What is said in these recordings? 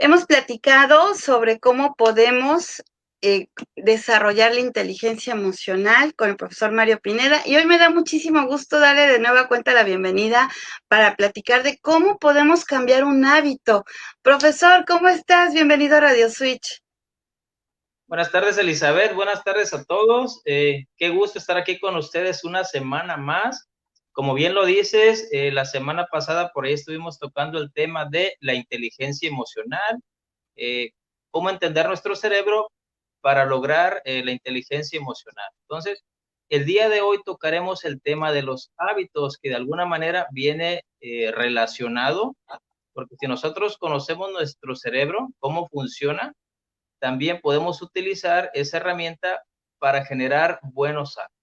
Hemos platicado sobre cómo podemos desarrollar la inteligencia emocional con el profesor Mario Pineda y hoy me da muchísimo gusto darle de nueva cuenta la bienvenida para platicar de cómo podemos cambiar un hábito. Profesor, ¿cómo estás? Bienvenido a Radio Switch. Buenas tardes, Elizabeth. Buenas tardes a todos. Qué gusto estar aquí con ustedes una semana más. Como bien lo dices, la semana pasada por ahí estuvimos tocando el tema de la inteligencia emocional, eh, cómo entender nuestro cerebro para lograr la inteligencia emocional. Entonces, el día de hoy tocaremos el tema de los hábitos, que de alguna manera viene relacionado, porque si nosotros conocemos nuestro cerebro, cómo funciona, también podemos utilizar esa herramienta para generar buenos hábitos.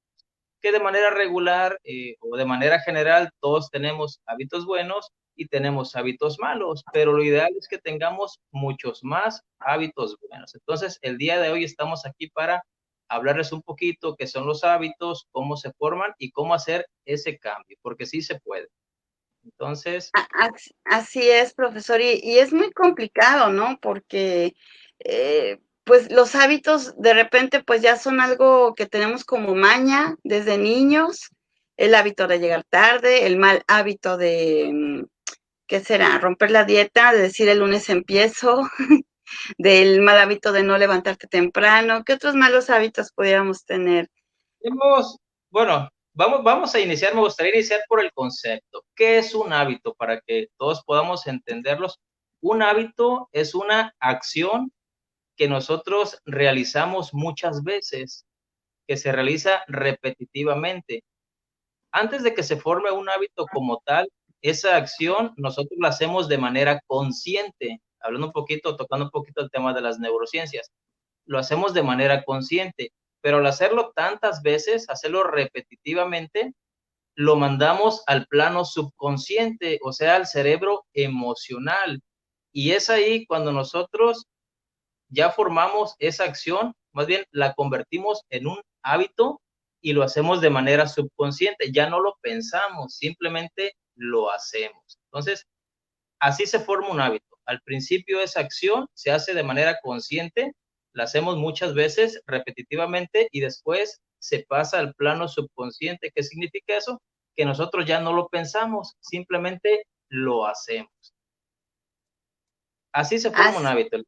Que de manera regular o de manera general todos tenemos hábitos buenos y tenemos hábitos malos, pero lo ideal es que tengamos muchos más hábitos buenos. Entonces, el día de hoy estamos aquí para hablarles un poquito qué son los hábitos, cómo se forman y cómo hacer ese cambio, porque sí se puede. Entonces, Así es, profesor, y es muy complicado, ¿no? Porque pues los hábitos de repente pues ya son algo que tenemos como maña desde niños, el hábito de llegar tarde, el mal hábito de, ¿qué será? Romper la dieta, de decir el lunes empiezo, del mal hábito de no levantarte temprano. ¿Qué otros malos hábitos pudiéramos tener? hemos, bueno, vamos a iniciar, me gustaría iniciar por el concepto. ¿Qué es un hábito? Para que todos podamos entenderlos. Un hábito es una acción que nosotros realizamos muchas veces, que se realiza repetitivamente. Antes de que se forme un hábito como tal, esa acción nosotros la hacemos de manera consciente, hablando un poquito, tocando un poquito el tema de las neurociencias. Lo hacemos de manera consciente, pero al hacerlo tantas veces, hacerlo repetitivamente, lo mandamos al plano subconsciente, o sea, al cerebro emocional. Y es ahí cuando nosotros ya formamos esa acción, más bien la convertimos en un hábito y lo hacemos de manera subconsciente, ya no lo pensamos, simplemente lo hacemos. Entonces, así se forma un hábito. Al principio esa acción se hace de manera consciente, la hacemos muchas veces repetitivamente y después se pasa al plano subconsciente. ¿Qué significa eso? Que nosotros ya no lo pensamos, simplemente lo hacemos. Así se forma un Así, hábito.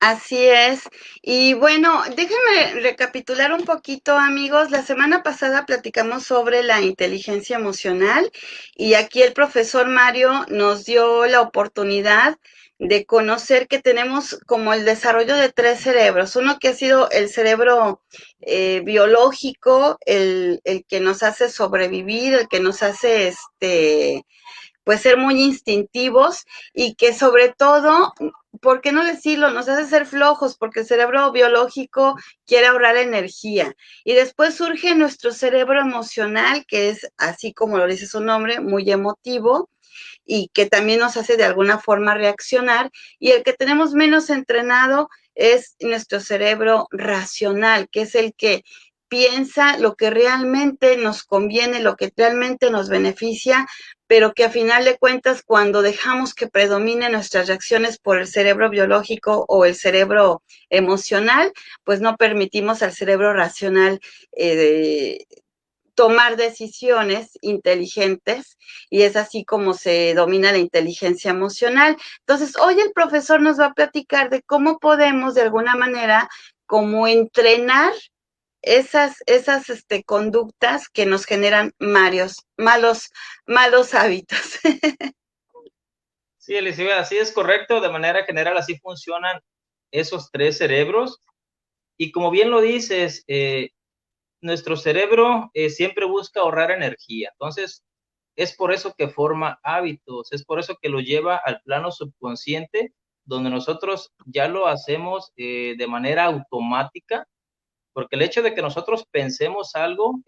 Así es. Y bueno, déjenme recapitular un poquito, amigos. La semana pasada platicamos sobre la inteligencia emocional y aquí el profesor Mario nos dio la oportunidad de conocer que tenemos como el desarrollo de tres cerebros. Uno que ha sido el cerebro biológico, el que nos hace sobrevivir, el que nos hace pues ser muy instintivos y que sobre todo, ¿por qué no decirlo? Nos hace ser flojos porque el cerebro biológico quiere ahorrar energía. Y después surge nuestro cerebro emocional, que es así como lo dice su nombre, muy emotivo y que también nos hace de alguna forma reaccionar. Y el que tenemos menos entrenado es nuestro cerebro racional, que es el que piensa lo que realmente nos conviene, lo que realmente nos beneficia, pero que a final de cuentas cuando dejamos que predominen nuestras reacciones por el cerebro biológico o el cerebro emocional, pues no permitimos al cerebro racional tomar decisiones inteligentes y es así como se domina la inteligencia emocional. Entonces, hoy el profesor nos va a platicar de cómo podemos de alguna manera como entrenar esas conductas que nos generan malos hábitos. Sí, Elizabeth, así es correcto. De manera general, así funcionan esos tres cerebros. Y como bien lo dices, nuestro cerebro siempre busca ahorrar energía. Entonces, es por eso que forma hábitos, es por eso que lo lleva al plano subconsciente, donde nosotros ya lo hacemos de manera automática, porque el hecho de que nosotros pensemos algo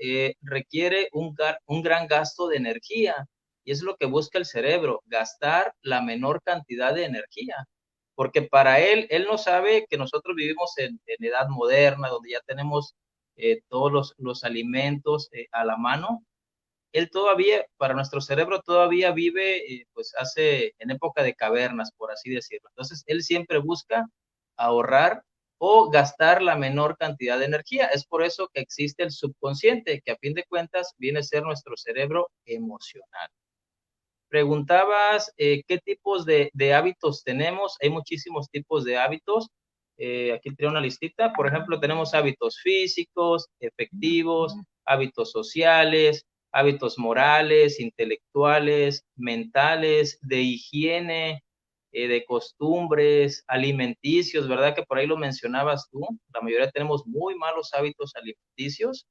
requiere un gran gasto de energía. Y es lo que busca el cerebro, gastar la menor cantidad de energía. Porque para él no sabe que nosotros vivimos en edad moderna, donde ya tenemos todos los alimentos a la mano, él todavía, para nuestro cerebro todavía vive, pues hace en época de cavernas, por así decirlo. Entonces, él siempre busca ahorrar o gastar la menor cantidad de energía. Es por eso que existe el subconsciente, que a fin de cuentas viene a ser nuestro cerebro emocional. Preguntabas qué tipos de hábitos tenemos. Hay muchísimos tipos de hábitos. Aquí tengo una listita. Por ejemplo, tenemos hábitos físicos, efectivos, hábitos sociales, hábitos morales, intelectuales, mentales, de higiene, de costumbres, alimenticios, ¿verdad? Que por ahí lo mencionabas tú. La mayoría tenemos muy malos hábitos alimenticios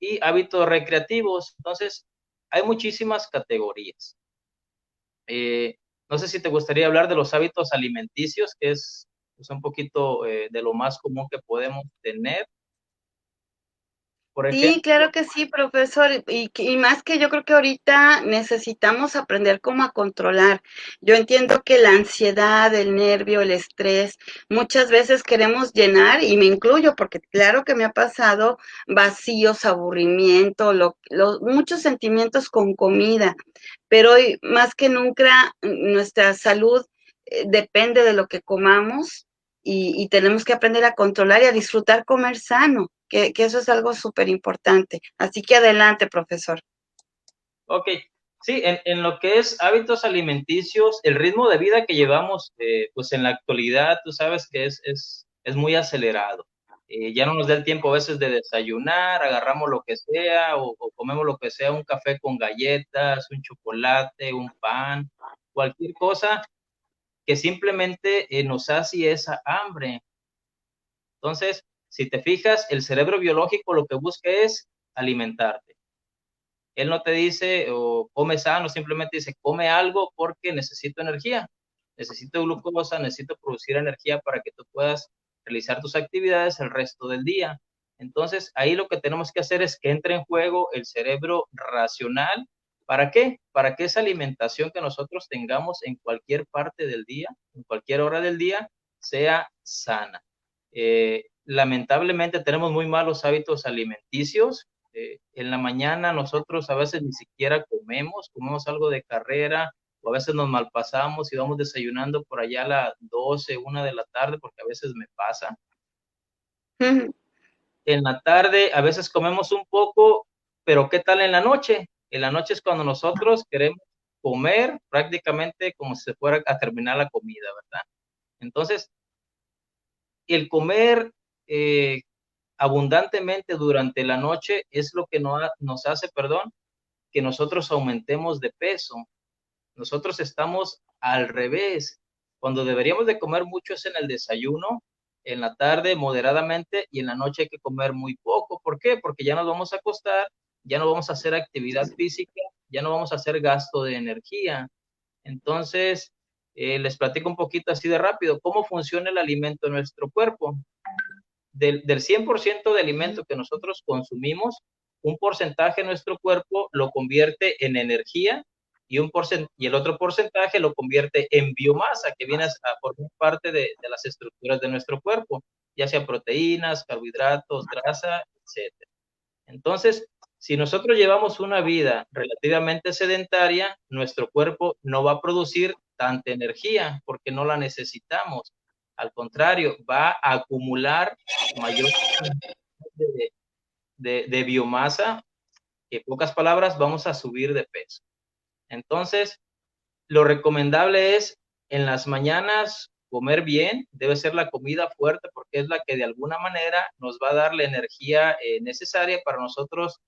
y hábitos recreativos. Entonces, hay muchísimas categorías. Eh, no sé si te gustaría hablar de los hábitos alimenticios, que es pues, un poquito de lo más común que podemos tener. Por Sí, ejemplo, claro que sí, profesor, y más que yo creo que ahorita necesitamos aprender cómo a controlar. Yo entiendo que la ansiedad, el nervio, el estrés, muchas veces queremos llenar, y me incluyo, porque claro que me ha pasado vacíos, aburrimiento, muchos sentimientos con comida, pero hoy más que nunca nuestra salud depende de lo que comamos y tenemos que aprender a controlar y a disfrutar comer sano, que eso es algo súper importante. Así que adelante, profesor. ok, sí, en lo que es hábitos alimenticios, el ritmo de vida que llevamos, pues en la actualidad, tú sabes que es muy acelerado. Ya no nos da el tiempo a veces de desayunar, agarramos lo que sea o comemos lo que sea, un café con galletas, un chocolate, un pan, cualquier cosa que simplemente nos sacie esa hambre. Entonces, si te fijas, el cerebro biológico lo que busca es alimentarte. Él no te dice o come sano, simplemente dice come algo porque necesito energía, necesito glucosa, necesito producir energía para que tú puedas realizar tus actividades el resto del día. Entonces, ahí lo que tenemos que hacer es que entre en juego el cerebro racional. ¿Para qué? Para que esa alimentación que nosotros tengamos en cualquier parte del día, en cualquier hora del día, sea sana. Lamentablemente tenemos muy malos hábitos alimenticios. En la mañana nosotros a veces ni siquiera comemos algo de carrera, o a veces nos malpasamos y vamos desayunando por allá a las 12, 1 de la tarde, porque a veces me pasa. En la tarde a veces comemos un poco, pero ¿qué tal en la noche? En la noche es cuando nosotros queremos comer prácticamente como si se fuera a terminar la comida, ¿verdad? Entonces, el comer eh, abundantemente durante la noche es lo que nos hace, perdón, que nosotros aumentemos de peso. Nosotros estamos al revés. Cuando deberíamos de comer mucho es en el desayuno, en la tarde moderadamente y en la noche hay que comer muy poco. ¿Por qué? Porque ya nos vamos a acostar, ya no vamos a hacer actividad física, ya no vamos a hacer gasto de energía. Entonces, les platico un poquito así de rápido, cómo funciona el alimento en nuestro cuerpo. Del 100% de alimento que nosotros consumimos, un porcentaje de nuestro cuerpo lo convierte en energía y el otro porcentaje lo convierte en biomasa, que viene a formar parte de las estructuras de nuestro cuerpo, ya sea proteínas, carbohidratos, grasa, etcétera. Entonces, si nosotros llevamos una vida relativamente sedentaria, nuestro cuerpo no va a producir tanta energía porque no la necesitamos. Al contrario, va a acumular mayor de, de biomasa, que en pocas palabras vamos a subir de peso. Entonces, lo recomendable es en las mañanas comer bien, debe ser la comida fuerte porque es la que de alguna manera nos va a dar la energía necesaria para nosotros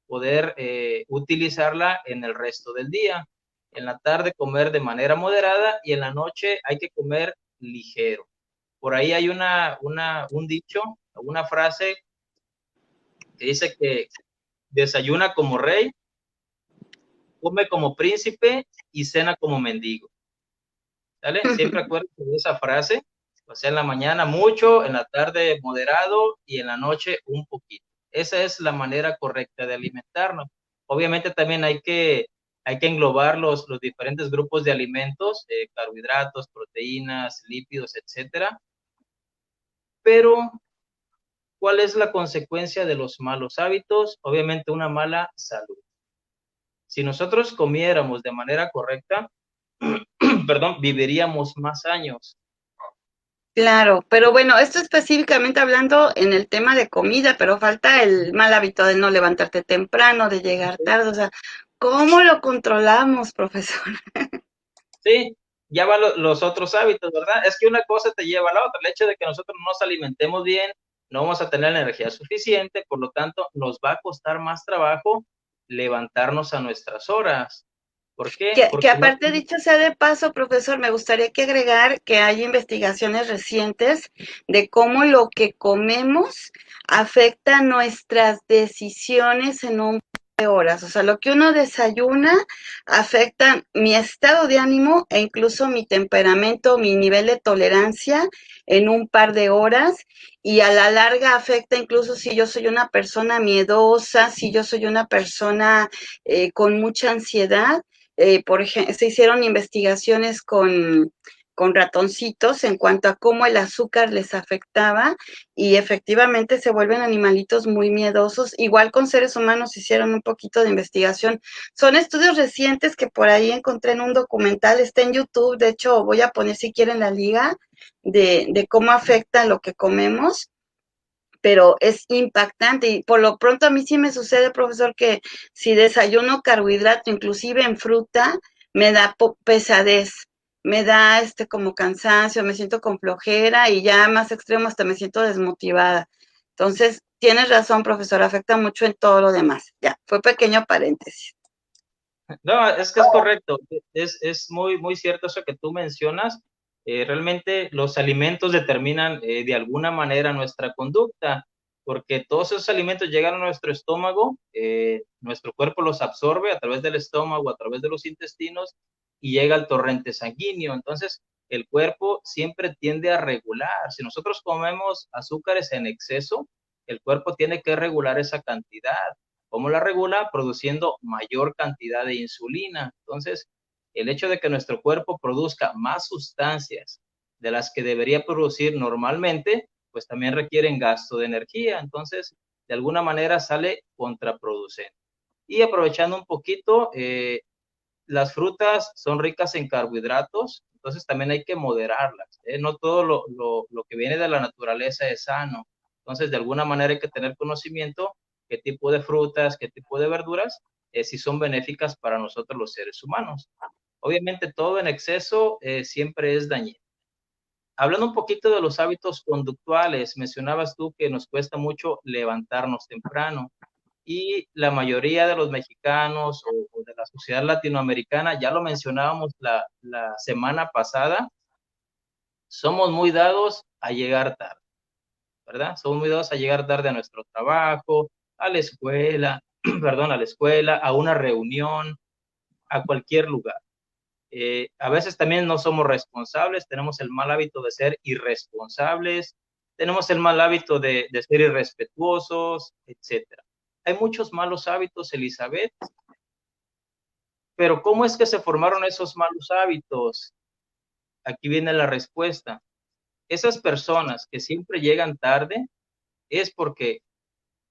poder utilizarla en el resto del día. En la tarde comer de manera moderada y en la noche hay que comer ligero. Por ahí hay un dicho, una frase que dice que desayuna como rey, come como príncipe y cena como mendigo. ¿Sale? Siempre acuérdense de esa frase. O sea, en la mañana mucho, en la tarde moderado y en la noche un poquito. Esa es la manera correcta de alimentarnos. Obviamente también hay que englobar los diferentes grupos de alimentos, carbohidratos, proteínas, lípidos, etcétera. Pero, ¿cuál es la consecuencia de los malos hábitos? Obviamente una mala salud. Si nosotros comiéramos de manera correcta, perdón, viviríamos más años. Claro, pero bueno, esto específicamente hablando en el tema de comida, pero falta el mal hábito de no levantarte temprano, de llegar tarde, o sea, ¿cómo lo controlamos, profesor? Sí, ya van los otros hábitos, ¿verdad? Es que una cosa te lleva a la otra. El hecho de que nosotros no nos alimentemos bien, no vamos a tener la energía suficiente, por lo tanto, nos va a costar más trabajo levantarnos a nuestras horas. ¿Por qué? Que Porque no. aparte, dicho sea de paso, profesor, me gustaría que agregar que hay investigaciones recientes de cómo lo que comemos afecta nuestras decisiones en un par de horas. O sea, lo que uno desayuna afecta mi estado de ánimo e incluso mi temperamento, mi nivel de tolerancia en un par de horas. Y a la larga afecta incluso si yo soy una persona miedosa, si yo soy una persona con mucha ansiedad. Por ejemplo, se hicieron investigaciones con ratoncitos en cuanto a cómo el azúcar les afectaba y efectivamente se vuelven animalitos muy miedosos. Igual con seres humanos hicieron un poquito de investigación. Son estudios recientes que por ahí encontré en un documental, está en YouTube, de hecho voy a poner si quieren la liga de cómo afecta lo que comemos, pero es impactante y por lo pronto a mí sí me sucede, profesor, que si desayuno carbohidrato, inclusive en fruta, me da pesadez, me da como cansancio, me siento con flojera y ya más extremo hasta me siento desmotivada. Entonces, tienes razón, profesor, afecta mucho en todo lo demás. Ya, fue pequeño paréntesis. No, es que es correcto, es muy, muy cierto eso que tú mencionas. Realmente los alimentos determinan de alguna manera nuestra conducta, porque todos esos alimentos llegan a nuestro estómago, nuestro cuerpo los absorbe a través del estómago, a través de los intestinos y llega al torrente sanguíneo. Entonces, el cuerpo siempre tiende a regular. Si nosotros comemos azúcares en exceso, el cuerpo tiene que regular esa cantidad. ¿Cómo la regula? Produciendo mayor cantidad de insulina. Entonces, el hecho de que nuestro cuerpo produzca más sustancias de las que debería producir normalmente, pues también requieren gasto de energía. Entonces, de alguna manera sale contraproducente. Y aprovechando un poquito, las frutas son ricas en carbohidratos, entonces también hay que moderarlas. No todo lo que viene de la naturaleza es sano. Entonces, de alguna manera hay que tener conocimiento qué tipo de frutas, qué tipo de verduras, si son benéficas para nosotros los seres humanos. Obviamente todo en exceso siempre es dañino. Hablando un poquito de los hábitos conductuales, mencionabas tú que nos cuesta mucho levantarnos temprano y la mayoría de los mexicanos o de la sociedad latinoamericana, ya lo mencionábamos la semana pasada, somos muy dados a llegar tarde, ¿verdad? Somos muy dados a llegar tarde a nuestro trabajo, a la escuela, perdón, a la escuela, a una reunión, a cualquier lugar. A veces también no somos responsables, tenemos el mal hábito de ser irresponsables, tenemos el mal hábito de ser irrespetuosos, etcétera. Hay muchos malos hábitos, Elizabeth, pero ¿cómo es que se formaron esos malos hábitos? Aquí viene la respuesta. Esas personas que siempre llegan tarde es porque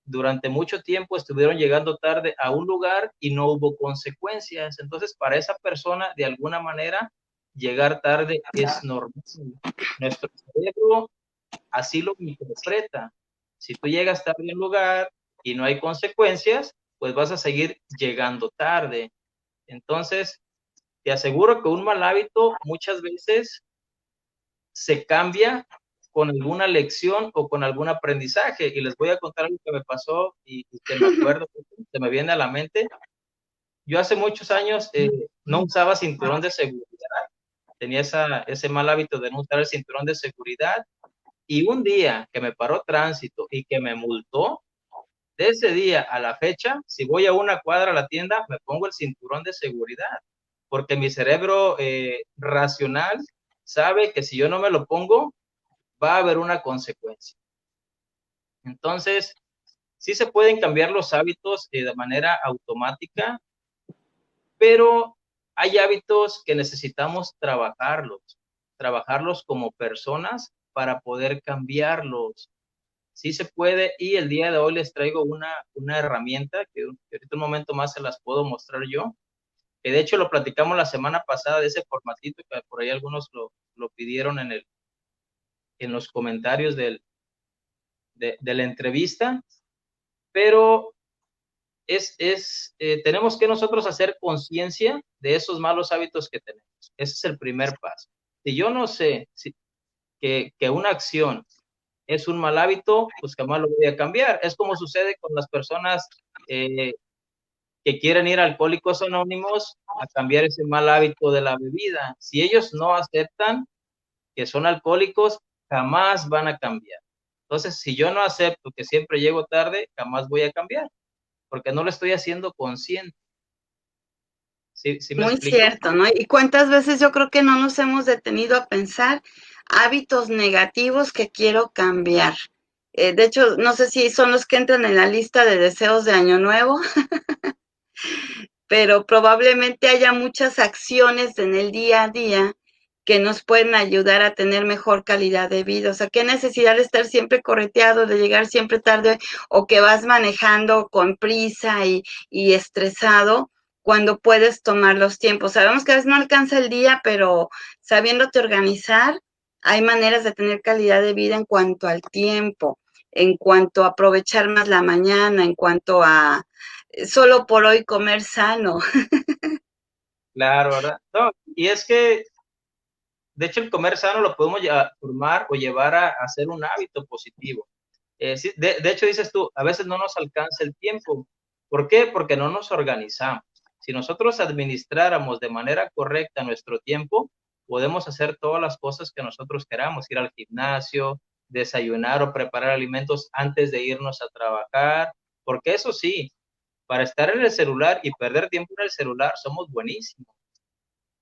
durante mucho tiempo estuvieron llegando tarde a un lugar y no hubo consecuencias. Entonces, para esa persona, de alguna manera, llegar tarde es normal. Nuestro cerebro así lo interpreta. Si tú llegas tarde a un lugar y no hay consecuencias, pues vas a seguir llegando tarde. Entonces, te aseguro que un mal hábito muchas veces se cambia con alguna lección o con algún aprendizaje. Y les voy a contar algo que me pasó y que me acuerdo, que me viene a la mente. Yo hace muchos años no usaba cinturón de seguridad, tenía ese mal hábito de no usar el cinturón de seguridad. Y un día que me paró tránsito y que me multó, de ese día a la fecha, si voy a una cuadra a la tienda, me pongo el cinturón de seguridad, porque mi cerebro racional sabe que si yo no me lo pongo, va a haber una consecuencia. Entonces, sí se pueden cambiar los hábitos de manera automática, pero hay hábitos que necesitamos trabajarlos como personas para poder cambiarlos. sí se puede, y el día de hoy les traigo una herramienta que ahorita un momento más se las puedo mostrar yo, que de hecho lo platicamos la semana pasada de ese formatito, que por ahí algunos lo pidieron en los comentarios de la entrevista, pero tenemos que nosotros hacer conciencia de esos malos hábitos que tenemos. Ese es el primer paso. Si yo no sé que una acción es un mal hábito, pues jamás lo voy a cambiar. Es como sucede con las personas eh, que quieren ir a Alcohólicos Anónimos a cambiar ese mal hábito de la bebida. Si ellos no aceptan que son alcohólicos, jamás van a cambiar. Entonces, si yo no acepto que siempre llego tarde, jamás voy a cambiar, porque no lo estoy haciendo consciente. ¿Sí me Muy explico? cierto, ¿no? Y cuántas veces yo creo que no nos hemos detenido a pensar hábitos negativos que quiero cambiar. De hecho, no sé si son los que entran en la lista de deseos de Año Nuevo, pero probablemente haya muchas acciones en el día a día que nos pueden ayudar a tener mejor calidad de vida. O sea, qué necesidad de estar siempre correteado, de llegar siempre tarde o que vas manejando con prisa y estresado cuando puedes tomar los tiempos. Sabemos que a veces no alcanza el día, pero sabiéndote organizar, hay maneras de tener calidad de vida en cuanto al tiempo, en cuanto a aprovechar más la mañana, en cuanto a solo por hoy comer sano. Claro, ¿verdad? No, y es que, de hecho, el comer sano lo podemos formar o llevar a hacer un hábito positivo. Sí, de hecho, dices tú, a veces no nos alcanza el tiempo. ¿Por qué? Porque no nos organizamos. Si nosotros administráramos de manera correcta nuestro tiempo, podemos hacer todas las cosas que nosotros queramos, ir al gimnasio, desayunar o preparar alimentos antes de irnos a trabajar, porque eso sí, para estar en el celular y perder tiempo en el celular somos buenísimos,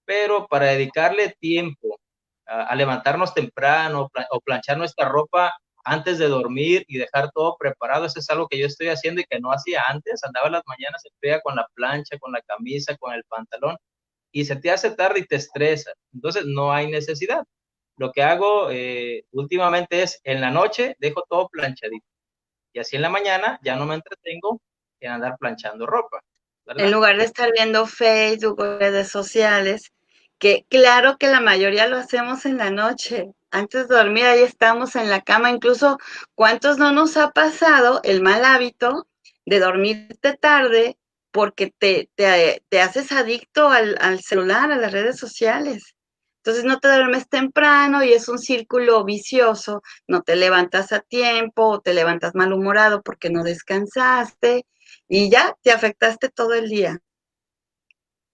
pero para dedicarle tiempo a levantarnos temprano o planchar nuestra ropa antes de dormir y dejar todo preparado, eso es algo que yo estoy haciendo y que no hacía antes. Andaba en las mañanas en friega con la plancha, con la camisa, con el pantalón, y se te hace tarde y te estresa. Entonces no hay necesidad. Lo que hago últimamente es en la noche dejo todo planchadito y así en la mañana ya no me entretengo en andar planchando ropa, En ¿verdad? lugar de estar viendo Facebook o redes sociales, que claro que la mayoría lo hacemos en la noche. Antes de dormir ahí estamos en la cama. Incluso, ¿cuántos no nos ha pasado el mal hábito de dormirte tarde porque te haces adicto al celular, a las redes sociales? Entonces no te duermes temprano y es un círculo vicioso. No te levantas a tiempo o te levantas malhumorado porque no descansaste y ya te afectaste todo el día.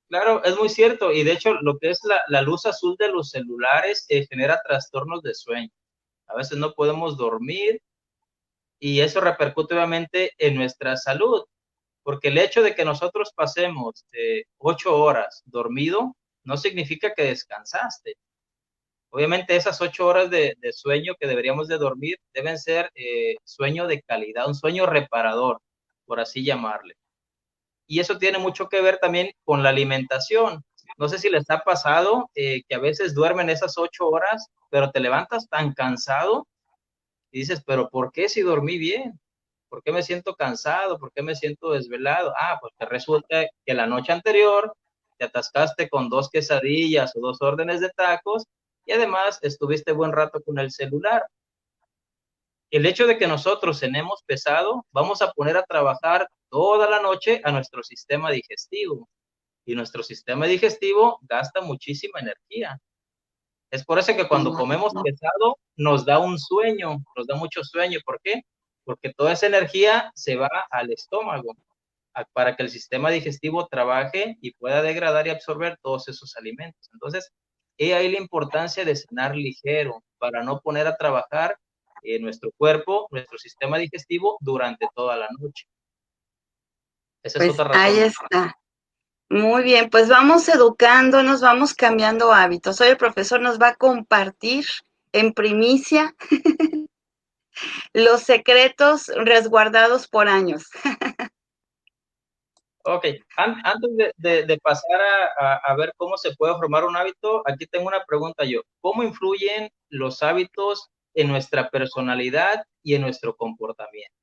Claro, es muy cierto. Y de hecho, lo que es la luz azul de los celulares genera trastornos de sueño. A veces no podemos dormir y eso repercute obviamente en nuestra salud, porque el hecho de que nosotros pasemos 8 horas dormido no significa que descansaste. Obviamente esas 8 horas de sueño que deberíamos de dormir deben ser sueño de calidad, un sueño reparador, por así llamarle. Y eso tiene mucho que ver también con la alimentación. No sé si les ha pasado que a veces duermen esas 8 horas, pero te levantas tan cansado y dices, pero ¿por qué si dormí bien? ¿Por qué me siento cansado? ¿Por qué me siento desvelado? Ah, pues te resulta que la noche anterior te atascaste con 2 quesadillas o 2 órdenes de tacos y además estuviste buen rato con el celular. El hecho de que nosotros cenemos pesado, vamos a poner a trabajar toda la noche a nuestro sistema digestivo y nuestro sistema digestivo gasta muchísima energía. Es por eso que cuando comemos pesado nos da un sueño, nos da mucho sueño. ¿Por qué? Porque toda esa energía se va al estómago para que el sistema digestivo trabaje y pueda degradar y absorber todos esos alimentos. Entonces, he ahí la importancia de cenar ligero para no poner a trabajar nuestro cuerpo, nuestro sistema digestivo durante toda la noche. Esa es Pues otra ahí razón más. está. Muy bien, pues vamos educándonos, vamos cambiando hábitos. Hoy el profesor nos va a compartir en primicia los secretos resguardados por años. Ok, antes de pasar a ver cómo se puede formar un hábito, aquí tengo una pregunta yo. ¿Cómo influyen los hábitos en nuestra personalidad y en nuestro comportamiento.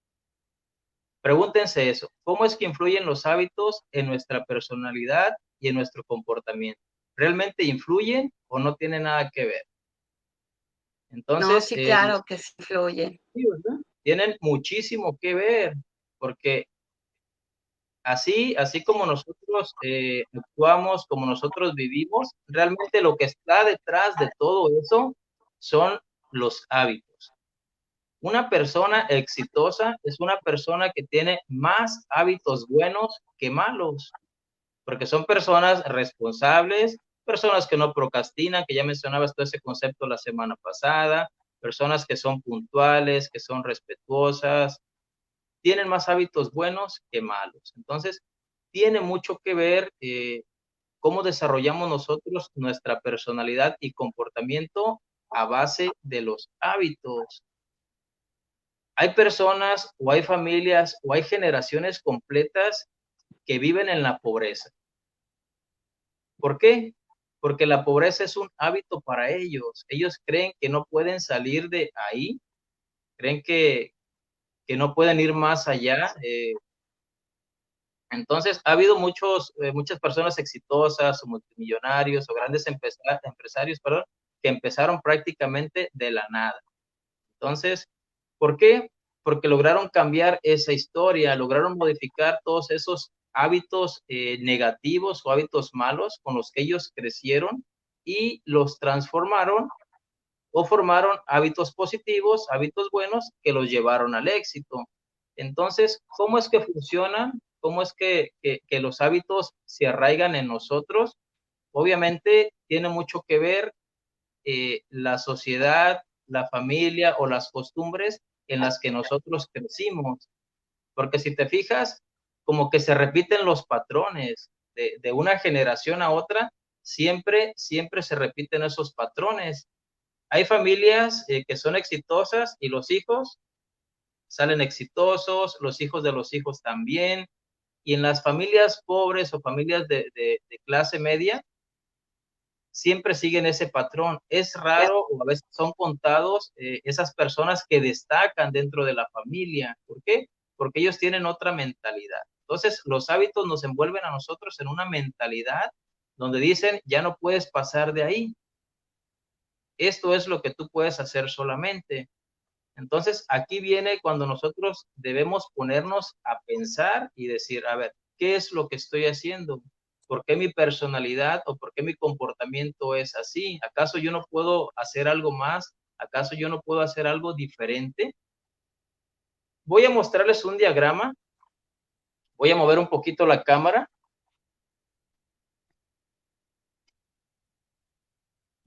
Pregúntense eso, ¿cómo es que influyen los hábitos en nuestra personalidad y en nuestro comportamiento? ¿Realmente influyen o no tienen nada que ver? No, Entonces, sí, claro que sí influyen. sí, ¿verdad? Tienen muchísimo que ver, porque así como nosotros actuamos, como nosotros vivimos, realmente lo que está detrás de todo eso son los hábitos. Una persona exitosa es una persona que tiene más hábitos buenos que malos, porque son personas responsables, personas que no procrastinan, que ya mencionabas todo ese concepto la semana pasada, personas que son puntuales, que son respetuosas, tienen más hábitos buenos que malos. Entonces, tiene mucho que ver cómo desarrollamos nosotros nuestra personalidad y comportamiento a base de los hábitos. Hay personas o hay familias o hay generaciones completas que viven en la pobreza. ¿Por qué? Porque la pobreza es un hábito para ellos. Ellos creen que no pueden salir de ahí, creen que no pueden ir más allá. Entonces, ha habido muchas personas exitosas o multimillonarios o grandes empresarios, perdón, que empezaron prácticamente de la nada. Entonces, ¿por qué? Porque lograron cambiar esa historia, lograron modificar todos esos hábitos negativos o hábitos malos con los que ellos crecieron y los transformaron o formaron hábitos positivos, hábitos buenos que los llevaron al éxito. Entonces, ¿cómo es que funcionan? ¿Cómo es que los hábitos se arraigan en nosotros? Obviamente tiene mucho que ver la sociedad, la familia o las costumbres en las que nosotros crecimos. Porque si te fijas, como que se repiten los patrones de una generación a otra, siempre se repiten esos patrones. Hay familias que son exitosas y los hijos salen exitosos, los hijos de los hijos también. Y en las familias pobres o familias de clase media, siempre siguen ese patrón. Es raro o a veces son contados esas personas que destacan dentro de la familia. ¿Por qué? Porque ellos tienen otra mentalidad. Entonces, los hábitos nos envuelven a nosotros en una mentalidad donde dicen, ya no puedes pasar de ahí. Esto es lo que tú puedes hacer solamente. Entonces, aquí viene cuando nosotros debemos ponernos a pensar y decir, a ver, ¿qué es lo que estoy haciendo? ¿Por qué mi personalidad o por qué mi comportamiento es así? ¿Acaso yo no puedo hacer algo más? ¿Acaso yo no puedo hacer algo diferente? Voy a mostrarles un diagrama. Voy a mover un poquito la cámara.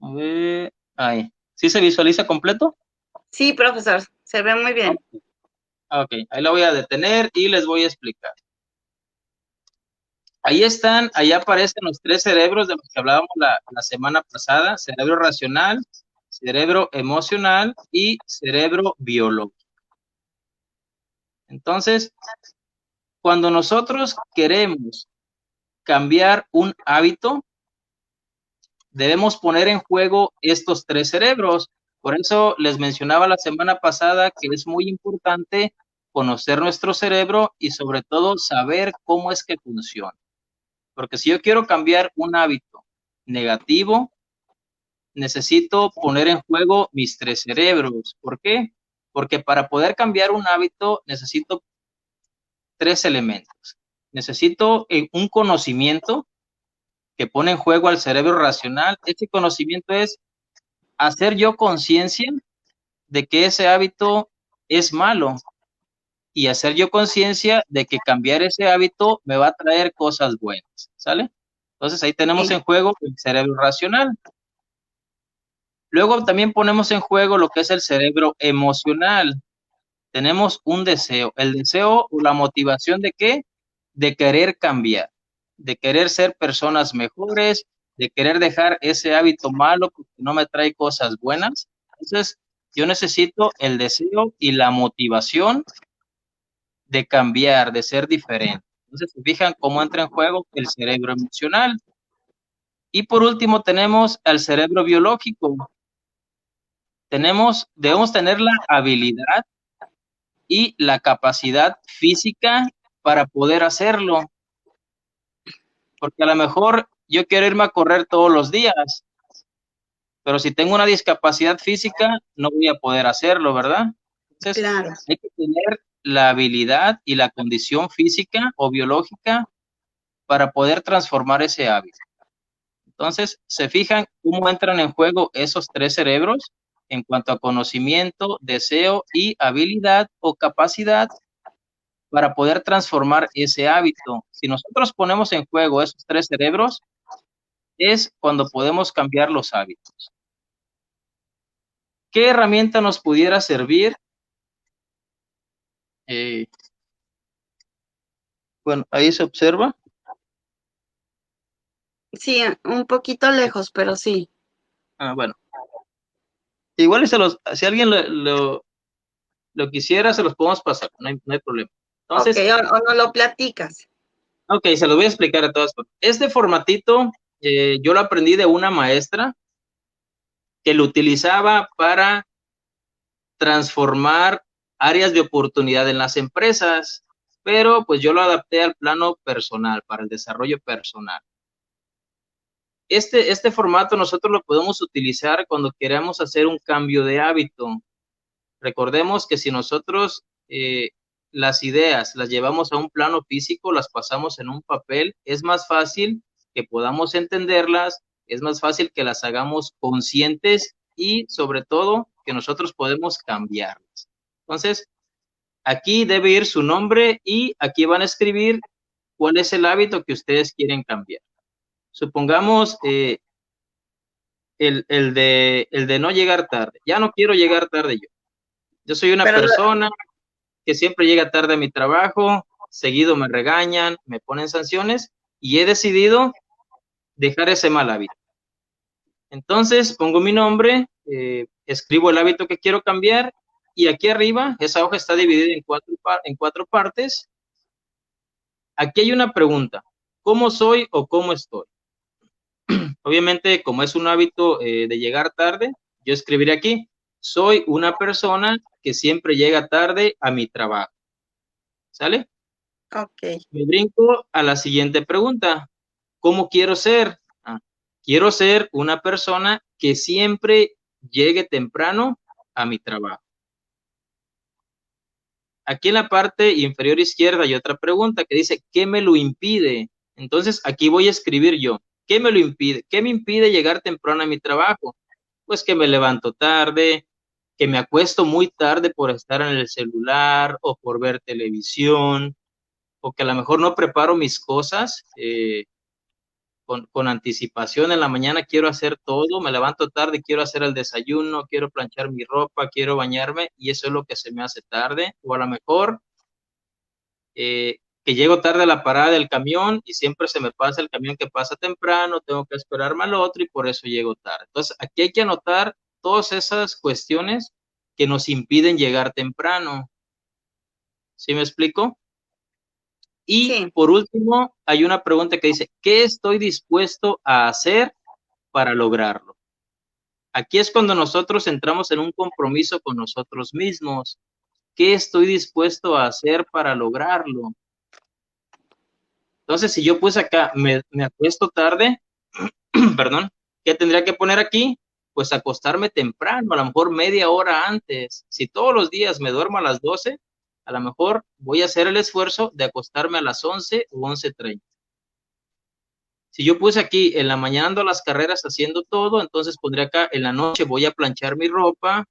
A ver, ahí. ¿Sí se visualiza completo? Sí, profesor, se ve muy bien. Ok, ahí la voy a detener y les voy a explicar. Ahí están, ahí aparecen los tres cerebros de los que hablábamos la semana pasada, cerebro racional, cerebro emocional y cerebro biológico. Entonces, cuando nosotros queremos cambiar un hábito, debemos poner en juego estos tres cerebros. Por eso les mencionaba la semana pasada que es muy importante conocer nuestro cerebro y sobre todo saber cómo es que funciona. Porque si yo quiero cambiar un hábito negativo, necesito poner en juego mis tres cerebros. ¿Por qué? Porque para poder cambiar un hábito necesito tres elementos. Necesito un conocimiento que pone en juego al cerebro racional. Este conocimiento es hacer yo conciencia de que ese hábito es malo y hacer yo conciencia de que cambiar ese hábito me va a traer cosas buenas. ¿Sale? Entonces ahí tenemos Sí. en juego el cerebro racional. Luego también ponemos en juego lo que es el cerebro emocional. Tenemos un deseo. El deseo o la motivación de qué? De querer cambiar, de querer ser personas mejores, de querer dejar ese hábito malo porque no me trae cosas buenas. Entonces, yo necesito el deseo y la motivación de cambiar, de ser diferente. Entonces, se fijan cómo entra en juego el cerebro emocional. Y por último, tenemos al cerebro biológico. debemos tener la habilidad y la capacidad física para poder hacerlo, porque a lo mejor yo quiero irme a correr todos los días, pero si tengo una discapacidad física, no voy a poder hacerlo, ¿verdad? Entonces, Claro, hay que tener la habilidad y la condición física o biológica para poder transformar ese hábito. Entonces, ¿se fijan cómo entran en juego esos tres cerebros en cuanto a conocimiento, deseo y habilidad o capacidad para poder transformar ese hábito? Si nosotros ponemos en juego esos tres cerebros, es cuando podemos cambiar los hábitos. ¿Qué herramienta nos pudiera servir? Eh, bueno, ahí se observa. sí, un poquito lejos, pero sí. Bueno, igual si alguien lo quisiera, se los podemos pasar, no hay problema. Ok, Entonces, o no lo platicas. ok, se los voy a explicar a todas formas. Este formatito yo lo aprendí de una maestra que lo utilizaba para transformar áreas de oportunidad en las empresas, pero pues yo lo adapté al plano personal, para el desarrollo personal. Este formato nosotros lo podemos utilizar cuando queremos hacer un cambio de hábito. Recordemos que si nosotros las ideas las llevamos a un plano físico, las pasamos en un papel, es más fácil que podamos entenderlas, es más fácil que las hagamos conscientes y sobre todo que nosotros podemos cambiarlas. Entonces, aquí debe ir su nombre y aquí van a escribir cuál es el hábito que ustedes quieren cambiar. Supongamos el de no llegar tarde. Ya no quiero llegar tarde yo. Yo soy una Pero persona que siempre llega tarde a mi trabajo, seguido me regañan, me ponen sanciones y he decidido dejar ese mal hábito. Entonces pongo mi nombre, escribo el hábito que quiero cambiar y aquí arriba esa hoja está dividida en cuatro partes. Aquí hay una pregunta: ¿cómo soy o cómo estoy? Obviamente, como es un hábito de llegar tarde, yo escribiré aquí: soy una persona que siempre llega tarde a mi trabajo. ¿Sale? ok, Me brinco a la siguiente pregunta: ¿cómo quiero ser? Quiero ser una persona que siempre llegue temprano a mi trabajo. Aquí en la parte inferior izquierda hay otra pregunta que dice: ¿qué me lo impide? Entonces aquí voy a escribir yo: ¿qué me lo impide? ¿Qué me impide llegar temprano a mi trabajo? Pues que me levanto tarde, que me acuesto muy tarde por estar en el celular o por ver televisión, o que a lo mejor no preparo mis cosas con anticipación. En la mañana quiero hacer todo, me levanto tarde, quiero hacer el desayuno, quiero planchar mi ropa, quiero bañarme y eso es lo que se me hace tarde. O a lo mejor que llego tarde a la parada del camión y siempre se me pasa el camión que pasa temprano, tengo que esperarme al otro y por eso llego tarde. Entonces, aquí hay que anotar todas esas cuestiones que nos impiden llegar temprano. ¿Sí me explico? Y sí, por último, hay una pregunta que dice: ¿qué estoy dispuesto a hacer para lograrlo? Aquí es cuando nosotros entramos en un compromiso con nosotros mismos. ¿Qué estoy dispuesto a hacer para lograrlo? Entonces, si yo puse acá, me acuesto tarde, perdón, ¿qué tendría que poner aquí? Pues acostarme temprano, a lo mejor media hora antes. Si todos los días me duermo a las 12, a lo mejor voy a hacer el esfuerzo de acostarme a las 11 o 11:30. Si yo puse aquí en la mañana ando a las carreras haciendo todo, entonces pondría acá en la noche voy a planchar mi ropa,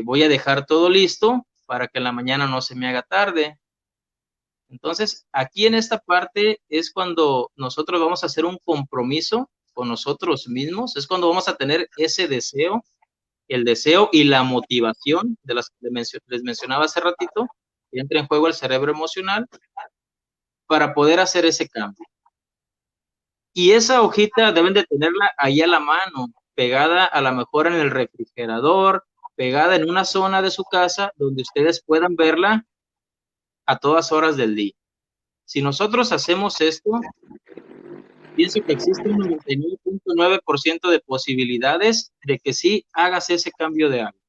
voy a dejar todo listo para que en la mañana no se me haga tarde. Entonces, aquí en esta parte es cuando nosotros vamos a hacer un compromiso con nosotros mismos, es cuando vamos a tener ese deseo, el deseo y la motivación de las que les mencionaba hace ratito, que entra en juego el cerebro emocional para poder hacer ese cambio. Y esa hojita deben de tenerla ahí a la mano, pegada a lo mejor en el refrigerador, pegada en una zona de su casa donde ustedes puedan verla a todas horas del día. Si nosotros hacemos esto, pienso que existe un 99.9% de posibilidades de que sí hagas ese cambio de hábito.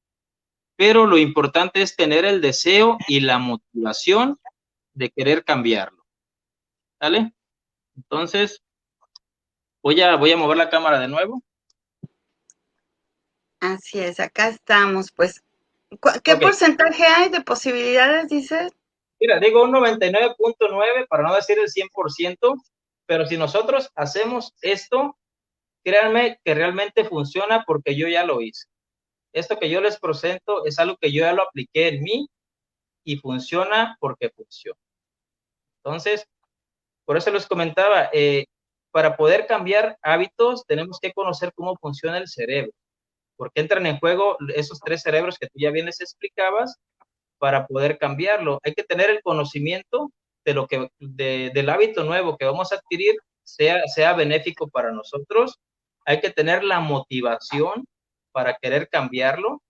Pero lo importante es tener el deseo y la motivación de querer cambiarlo. ¿Vale? Entonces, voy a mover la cámara de nuevo. Así es, acá estamos. Pues, ¿qué Ok, porcentaje hay de posibilidades, dices? mira, digo un 99.9 para no decir el 100%, pero si nosotros hacemos esto, créanme que realmente funciona porque yo ya lo hice. Esto que yo les presento es algo que yo ya lo apliqué en mí y funciona porque funciona. Entonces, por eso les comentaba, para poder cambiar hábitos tenemos que conocer cómo funciona el cerebro, porque entran en juego esos tres cerebros que tú ya bien les explicabas para poder cambiarlo. Hay que tener el conocimiento de lo que, del hábito nuevo que vamos a adquirir sea benéfico para nosotros. Hay que tener la motivación para querer cambiarlo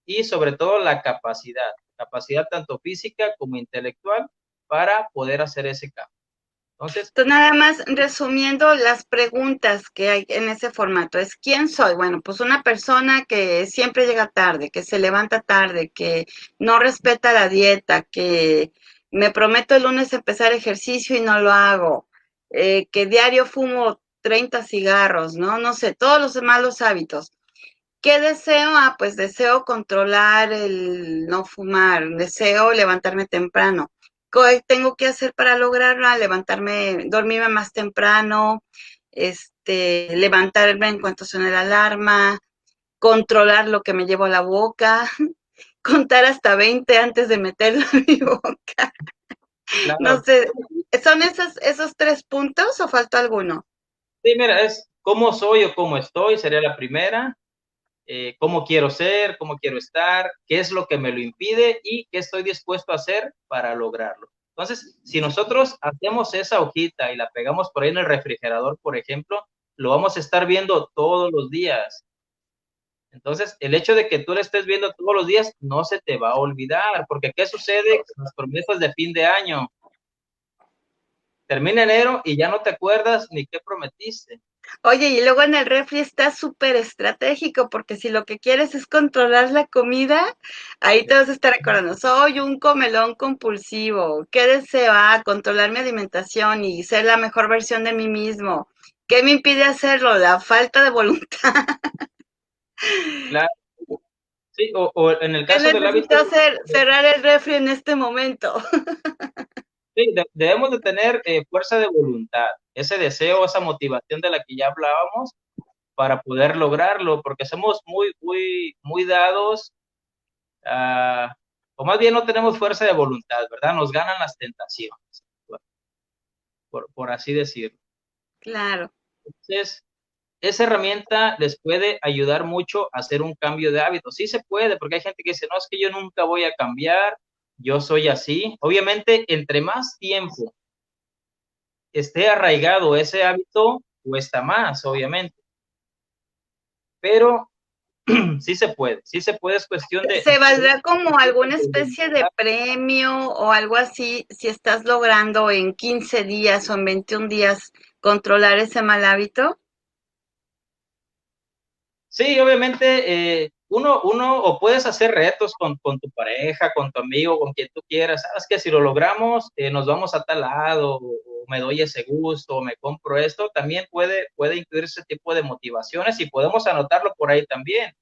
y sobre todo la capacidad tanto física como intelectual para poder hacer ese cambio. Entonces, Entonces, nada más resumiendo las preguntas que hay en ese formato, es ¿quién soy? Bueno, pues una persona que siempre llega tarde, que se levanta tarde, que no respeta la dieta, que me prometo el lunes empezar ejercicio y no lo hago, que diario fumo 30 cigarros, ¿no? No sé, todos los malos hábitos. ¿Qué deseo? Ah, pues deseo controlar el no fumar, deseo levantarme temprano. ¿Qué tengo que hacer para lograrlo? Ah, levantarme, dormirme más temprano, levantarme en cuanto suene la alarma, controlar lo que me llevo a la boca, contar hasta 20 antes de meterlo en mi boca. No claro, sé, ¿son esos tres puntos o falta alguno? sí, mira, es cómo soy o cómo estoy, sería la primera. Cómo quiero ser, cómo quiero estar, qué es lo que me lo impide y qué estoy dispuesto a hacer para lograrlo. Entonces, si nosotros hacemos esa hojita y la pegamos por ahí en el refrigerador, por ejemplo, lo vamos a estar viendo todos los días. Entonces, el hecho de que tú lo estés viendo todos los días no se te va a olvidar, porque ¿qué sucede con las promesas de fin de año? Termina enero y ya no te acuerdas ni qué prometiste. Oye, y luego en el refri está súper estratégico, porque si lo que quieres es controlar la comida, ahí te vas a estar acordando, soy un comelón compulsivo, ¿qué deseo? Ah, controlar mi alimentación y ser la mejor versión de mí mismo. ¿Qué me impide hacerlo? La falta de voluntad. Claro, sí, o en el ¿Qué caso del necesito hábito, hacer? Cerrar el refri en este momento. sí, debemos de tener fuerza de voluntad, ese deseo, esa motivación de la que ya hablábamos para poder lograrlo, porque somos muy dados, o más bien no tenemos fuerza de voluntad, ¿verdad? Nos ganan las tentaciones, por así decirlo. Claro. Entonces, esa herramienta les puede ayudar mucho a hacer un cambio de hábito. Sí se puede, porque hay gente que dice, no, es que yo nunca voy a cambiar, yo soy así. Obviamente, entre más tiempo esté arraigado ese hábito, cuesta más, obviamente. Pero sí se puede, es cuestión de ¿Se valdrá como alguna especie de premio o algo así si estás logrando en 15 días o en 21 días controlar ese mal hábito? sí, obviamente, uno o puedes hacer retos con tu pareja, con tu amigo, con quien tú quieras. Sabes que si lo logramos, nos vamos a tal lado, o me doy ese gusto, o me compro esto. También puede incluir ese tipo de motivaciones y podemos anotarlo por ahí también.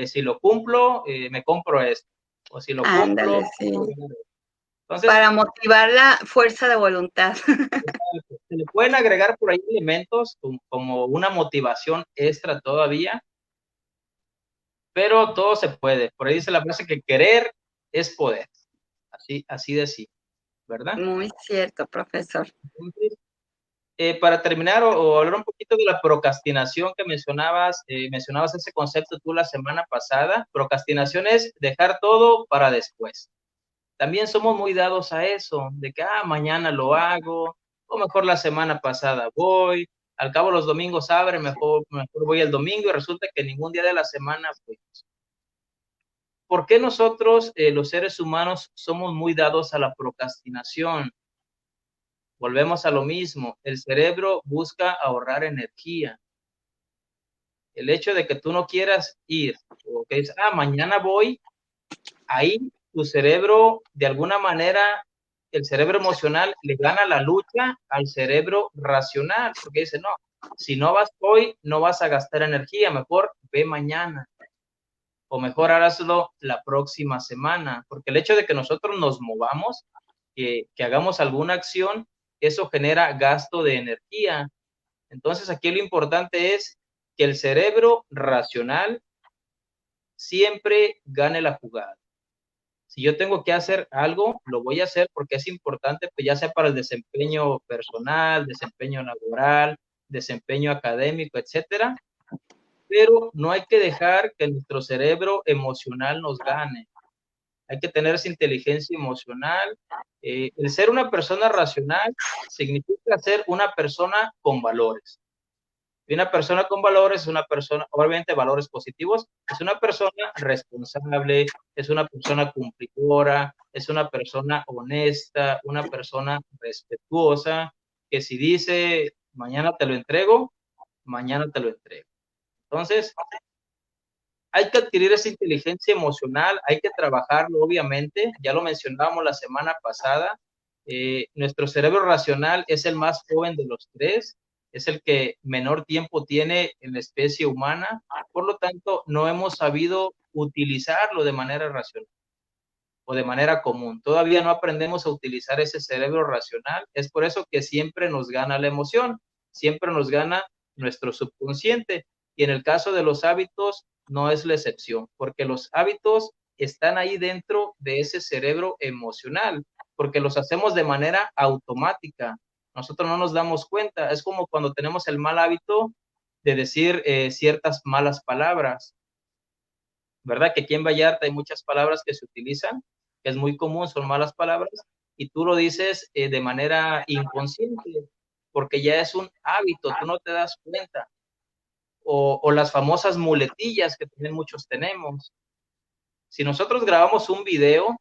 Si lo cumplo, me compro esto. O si lo cumplo, Ándale, sí. entonces, Para motivar la fuerza de voluntad. se le pueden agregar por ahí elementos como una motivación extra todavía, pero todo se puede. Por ahí dice la frase que querer es poder. Así de sí, ¿verdad? Muy cierto, profesor. Entonces, para terminar o hablar un poquito de la procrastinación que mencionabas ese concepto tú la semana pasada. Procrastinación es dejar todo para después. También somos muy dados a eso, de que mañana lo hago, o mejor la semana pasada voy, al cabo los domingos abren, mejor voy el domingo y resulta que ningún día de la semana fui. ¿Por qué nosotros, los seres humanos, somos muy dados a la procrastinación? Volvemos a lo mismo, el cerebro busca ahorrar energía. El hecho de que tú no quieras ir, o que dices, mañana voy, ahí tu cerebro, de alguna manera, el cerebro emocional le gana la lucha al cerebro racional, porque dice, no, si no vas hoy, no vas a gastar energía, mejor ve mañana, o mejor hazlo la próxima semana, porque el hecho de que nosotros nos movamos, que hagamos alguna acción, eso genera gasto de energía. Entonces aquí lo importante es que el cerebro racional siempre gane la jugada. Si yo tengo que hacer algo, lo voy a hacer porque es importante, pues ya sea para el desempeño personal, desempeño laboral, desempeño académico, etcétera, pero no hay que dejar que nuestro cerebro emocional nos gane. Hay que tener esa inteligencia emocional. El ser una persona racional significa ser una persona con valores. Y una persona con valores es una persona, obviamente valores positivos, es una persona responsable, es una persona cumplidora, es una persona honesta, una persona respetuosa, que si dice mañana te lo entrego, mañana te lo entrego. Entonces, hay que adquirir esa inteligencia emocional, hay que trabajarlo, obviamente, ya lo mencionábamos la semana pasada, nuestro cerebro racional es el más joven de los tres, es el que menor tiempo tiene en la especie humana, por lo tanto, no hemos sabido utilizarlo de manera racional o de manera común. Todavía no aprendemos a utilizar ese cerebro racional, es por eso que siempre nos gana la emoción, siempre nos gana nuestro subconsciente. Y en el caso de los hábitos, no es la excepción, porque los hábitos están ahí dentro de ese cerebro emocional, porque los hacemos de manera automática. Nosotros no nos damos cuenta. Es como cuando tenemos el mal hábito de decir ciertas malas palabras, ¿verdad? Que aquí en Vallarta hay muchas palabras que se utilizan, que es muy común, son malas palabras, y tú lo dices de manera inconsciente, porque ya es un hábito, tú no te das cuenta. O las famosas muletillas que también muchos tenemos. Si nosotros grabamos un video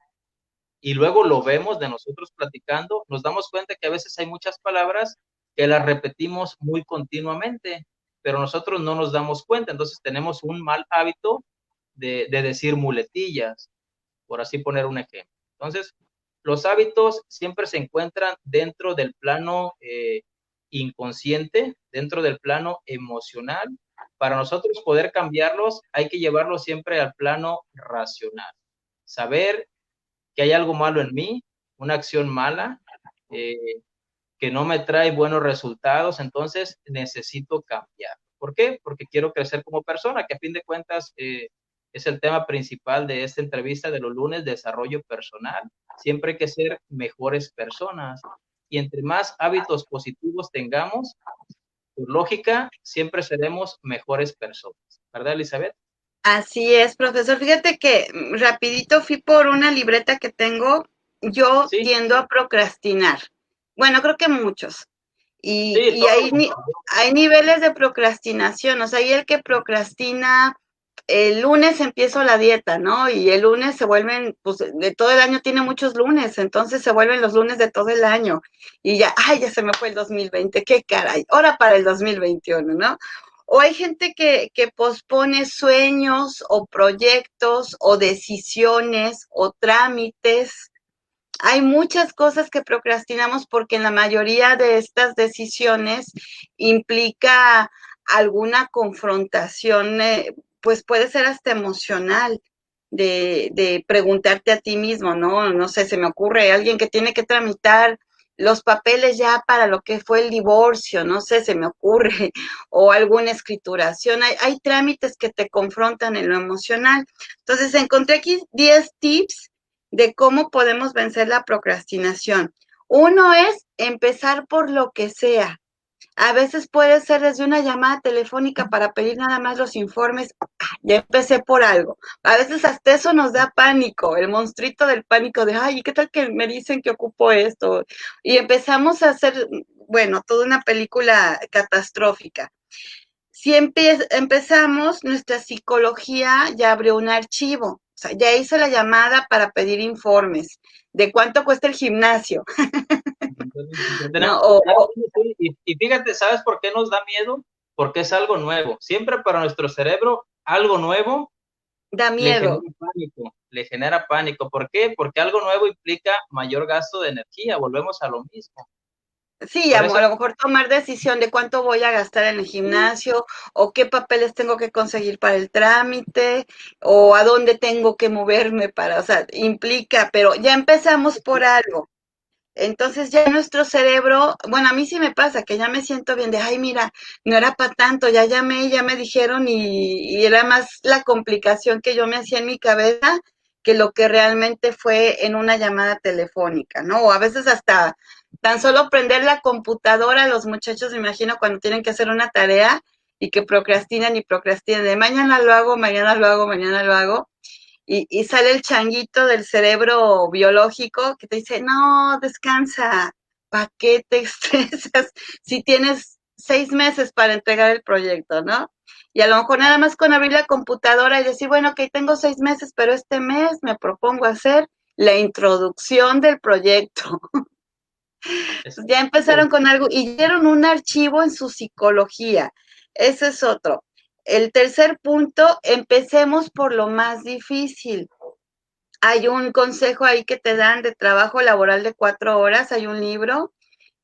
y luego lo vemos de nosotros platicando, nos damos cuenta que a veces hay muchas palabras que las repetimos muy continuamente, pero nosotros no nos damos cuenta, entonces tenemos un mal hábito de decir muletillas, por así poner un ejemplo. Entonces, los hábitos siempre se encuentran dentro del plano inconsciente, dentro del plano emocional. Para nosotros poder cambiarlos, hay que llevarlos siempre al plano racional. Saber que hay algo malo en mí, una acción mala, que no me trae buenos resultados, entonces necesito cambiar. ¿Por qué? Porque quiero crecer como persona, que a fin de cuentas es el tema principal de esta entrevista de los lunes, desarrollo personal. Siempre hay que ser mejores personas. Y entre más hábitos positivos tengamos, por lógica, siempre seremos mejores personas. ¿Verdad, Elizabeth? Así es, profesor. Fíjate que rapidito fui por una libreta que tengo. Yo Sí, tiendo a procrastinar. Bueno, creo que muchos. Y, sí, y todo hay, lo contrario. hay niveles de procrastinación. O sea, hay el que procrastina, el lunes empiezo la dieta, ¿no? Y el lunes se vuelven, pues de todo el año tiene muchos lunes, entonces se vuelven los lunes de todo el año. Y ya, ay, ya se me fue el 2020, qué caray, ahora para el 2021, ¿no? O hay gente que pospone sueños o proyectos o decisiones o trámites. Hay muchas cosas que procrastinamos porque en la mayoría de estas decisiones implica alguna confrontación, pues puede ser hasta emocional, de preguntarte a ti mismo, ¿no? No sé, se me ocurre alguien que tiene que tramitar los papeles ya para lo que fue el divorcio, no sé, se me ocurre, o alguna escrituración. Hay trámites que te confrontan en lo emocional. Entonces, encontré aquí 10 tips de cómo podemos vencer la procrastinación. Uno es empezar por lo que sea. A veces puede ser desde una llamada telefónica para pedir nada más los informes. Ya empecé por algo. A veces hasta eso nos da pánico, el monstruito del pánico de, ay, ¿qué tal que me dicen que ocupo esto? Y empezamos a hacer, bueno, toda una película catastrófica. Si empezamos, nuestra psicología ya abrió un archivo, o sea, ya hizo la llamada para pedir informes de cuánto cuesta el gimnasio. Tenemos ¿no? que estar y fíjate, ¿sabes por qué nos da miedo? Porque es algo nuevo. Siempre para nuestro cerebro, algo nuevo Da le miedo. genera pánico, le genera pánico. ¿Por qué? Porque algo nuevo implica mayor gasto de energía, volvemos a lo mismo. Sí, Por a eso, lo mejor tomar decisión de cuánto voy a gastar en el gimnasio o qué papeles tengo que conseguir para el trámite o a dónde tengo que moverme para, o sea, implica, pero ya empezamos por algo. Entonces ya nuestro cerebro, bueno, a mí sí me pasa que ya me siento bien de, ay, mira, no era para tanto, ya llamé, ya me dijeron y era más la complicación que yo me hacía en mi cabeza que lo que realmente fue en una llamada telefónica, ¿no? O a veces hasta tan solo prender la computadora, los muchachos me imagino cuando tienen que hacer una tarea y que procrastinan y procrastinan de mañana lo hago, mañana lo hago, mañana lo hago y sale el changuito del cerebro biológico que te dice, no, descansa, ¿para qué te estresas si tienes 6 meses para entregar el proyecto, ¿no? Y a lo mejor nada más con abrir la computadora y decir, bueno, ok, tengo 6 meses, pero este mes me propongo hacer la introducción del proyecto. Ya empezaron con algo y dieron un archivo en su psicología. Ese es otro. El tercer punto, empecemos por lo más difícil. Hay un consejo ahí que te dan de trabajo laboral de 4 horas, hay un libro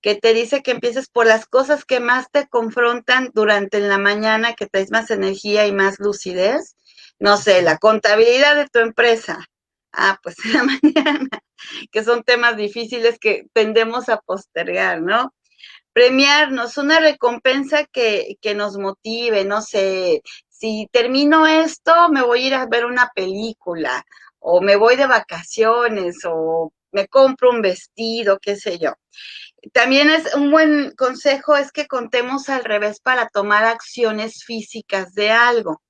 que te dice que empieces por las cosas que más te confrontan durante la mañana, que te des más energía y más lucidez. No sé, la contabilidad de tu empresa. Ah, pues en la mañana, que son temas difíciles que tendemos a postergar, ¿no? Premiarnos, una recompensa que nos motive, no sé, si termino esto, me voy a ir a ver una película, o me voy de vacaciones, o me compro un vestido, qué sé yo. También es un buen consejo es que contemos al revés para tomar acciones físicas de algo.